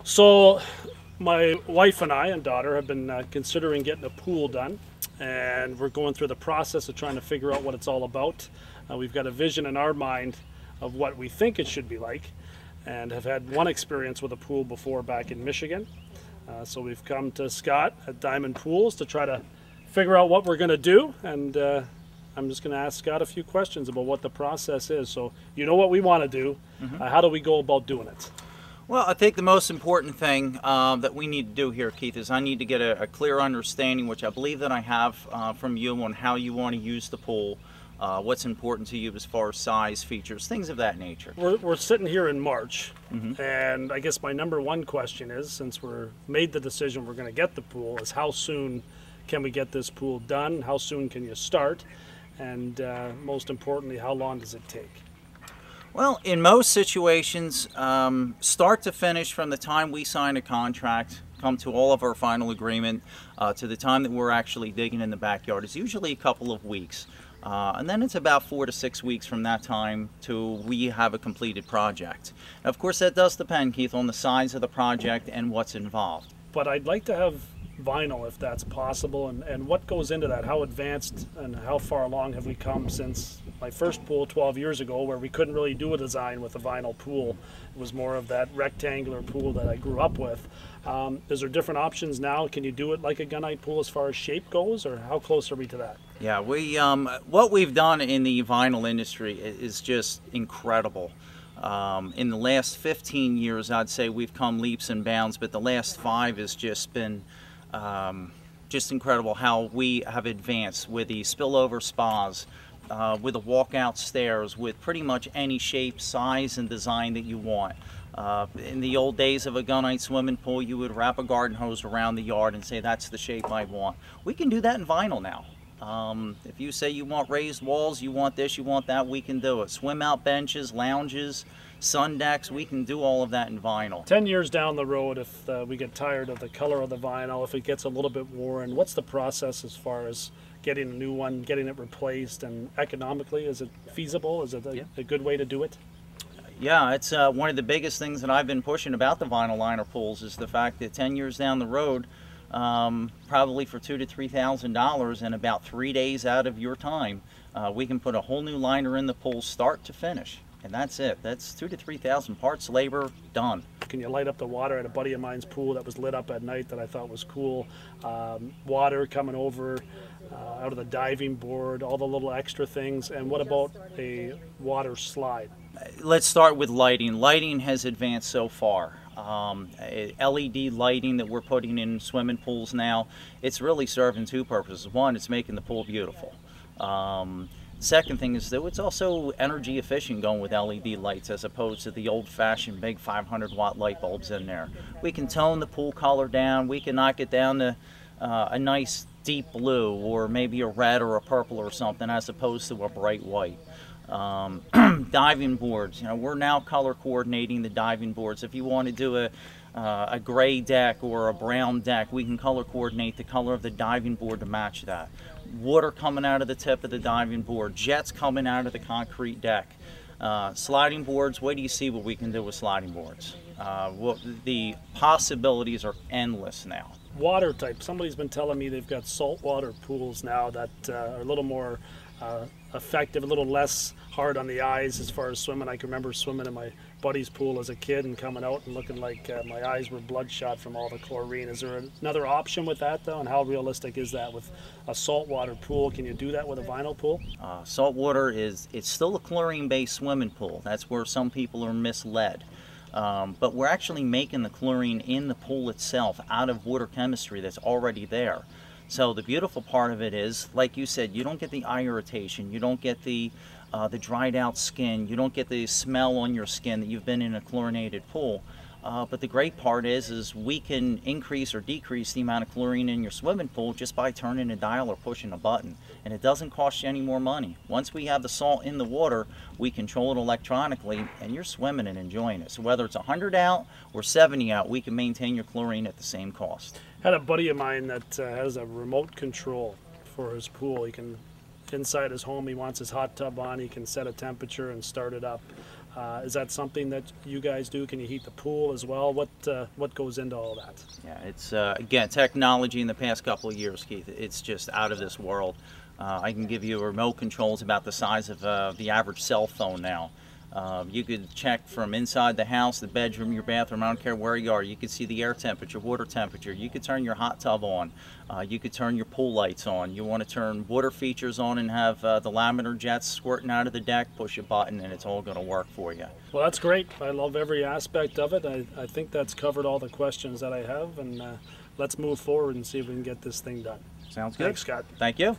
So my wife and I and daughter have been considering getting a pool done, and we're going through the process of trying to figure out what it's all about. We've got a vision in our mind of what we think it should be like, and have had one experience with a pool before back in Michigan. So we've come to Scott at Diamond Pools to try to figure out what we're going to do, and I'm just going to ask Scott a few questions about what the process is. So you know what we want to do. How do we go about doing it? Well, I think the most important thing that we need to do here, Keith, is I need to get a clear understanding, which I believe that I have from you, on how you want to use the pool, what's important to you as far as size, features, things of that nature. We're sitting here in March, and I guess my number one question is, since we're made the decision we're going to get the pool, is how soon can we get this pool done? How soon can you start? And most importantly, how long does it take? Well, in most situations, start to finish, from the time we sign a contract, come to all of our final agreement, to the time that we're actually digging in the backyard, is usually a couple of weeks. And then it's about 4 to 6 weeks from that time to we have a completed project. Now, of course, that does depend, Keith, on the size of the project and what's involved. But I'd like to have vinyl if that's possible, and what goes into that? How advanced and how far along have we come since my first pool 12 years ago, where we couldn't really do a design with a vinyl pool? It was more of that rectangular pool that I grew up with. Is there different options now? Can you do it like a gunite pool as far as shape goes, or how close are we to that? Yeah, what we've done in the vinyl industry is just incredible. In the last 15 years, I'd say we've come leaps and bounds, but the last 5 has just been just incredible how we have advanced with the spillover spas, with the walkout stairs, with pretty much any shape, size, and design that you want. In the old days of a gunite swimming pool, you would wrap a garden hose around the yard and say, that's the shape I want. We can do that in vinyl now. If you say you want raised walls, you want this, you want that, we can do it. Swim out benches, lounges, sun decks, we can do all of that in vinyl. 10 years down the road, if we get tired of the color of the vinyl, if it gets a little bit worn, what's the process as far as getting a new one, getting it replaced, and economically, is it feasible? Is it a good way to do it? Yeah, it's one of the biggest things that I've been pushing about the vinyl liner pools, is the fact that 10 years down the road, probably for $2,000 to $3,000 and about 3 days out of your time, we can put a whole new liner in the pool, start to finish. And that's it. That's 2,000 to 3,000 parts labor done. Can you light up the water? At a buddy of mine's pool that was lit up at night that I thought was cool. Water coming over out of the diving board, all the little extra things. And what about a water slide? Let's start with lighting. Lighting has advanced so far. LED lighting that we're putting in swimming pools now, it's really serving 2 purposes. One, it's making the pool beautiful. Second thing is, though, it's also energy efficient going with LED lights as opposed to the old-fashioned big 500-watt light bulbs in there. We can tone the pool color down. We can knock it down to a nice deep blue, or maybe a red or a purple or something, as opposed to a bright white. Diving boards, we're now color coordinating the diving boards. If you want to do a gray deck or a brown deck, we can color coordinate the color of the diving board to match that. Water coming out of the tip of the diving board, jets coming out of the concrete deck. Sliding boards, wait till you see what we can do with sliding boards. The possibilities are endless now. Water type, somebody's been telling me they've got saltwater pools now that are a little more effective, a little less hard on the eyes as far as swimming. I can remember swimming in my buddy's pool as a kid and coming out and looking like my eyes were bloodshot from all the chlorine. Is there another option with that, though, and how realistic is that with a saltwater pool? Can you do that with a vinyl pool? Saltwater it's still a chlorine-based swimming pool. That's where some people are misled. But we're actually making the chlorine in the pool itself out of water chemistry that's already there. So the beautiful part of it is, like you said, you don't get the eye irritation, you don't get the dried out skin, you don't get the smell on your skin that you've been in a chlorinated pool. But the great part is we can increase or decrease the amount of chlorine in your swimming pool just by turning a dial or pushing a button. And it doesn't cost you any more money. Once we have the salt in the water, we control it electronically, and you're swimming and enjoying it. So whether it's 100 out or 70 out, we can maintain your chlorine at the same cost. I had a buddy of mine that has a remote control for his pool. He can, inside his home, he wants his hot tub on, he can set a temperature and start it up. Is that something that you guys do? Can you heat the pool as well? What goes into all that? Yeah, it's again, technology in the past couple of years, Keith. It's just out of this world. I can give you remote controls about the size of the average cell phone now. You could check from inside the house, the bedroom, your bathroom, I don't care where you are. You could see the air temperature, water temperature. You could turn your hot tub on. You could turn your pool lights on. You want to turn water features on and have the laminar jets squirting out of the deck, push a button and it's all going to work for you. Well, that's great. I love every aspect of it. I think that's covered all the questions that I have, and let's move forward and see if we can get this thing done. Sounds good. Thanks, Scott. Thank you.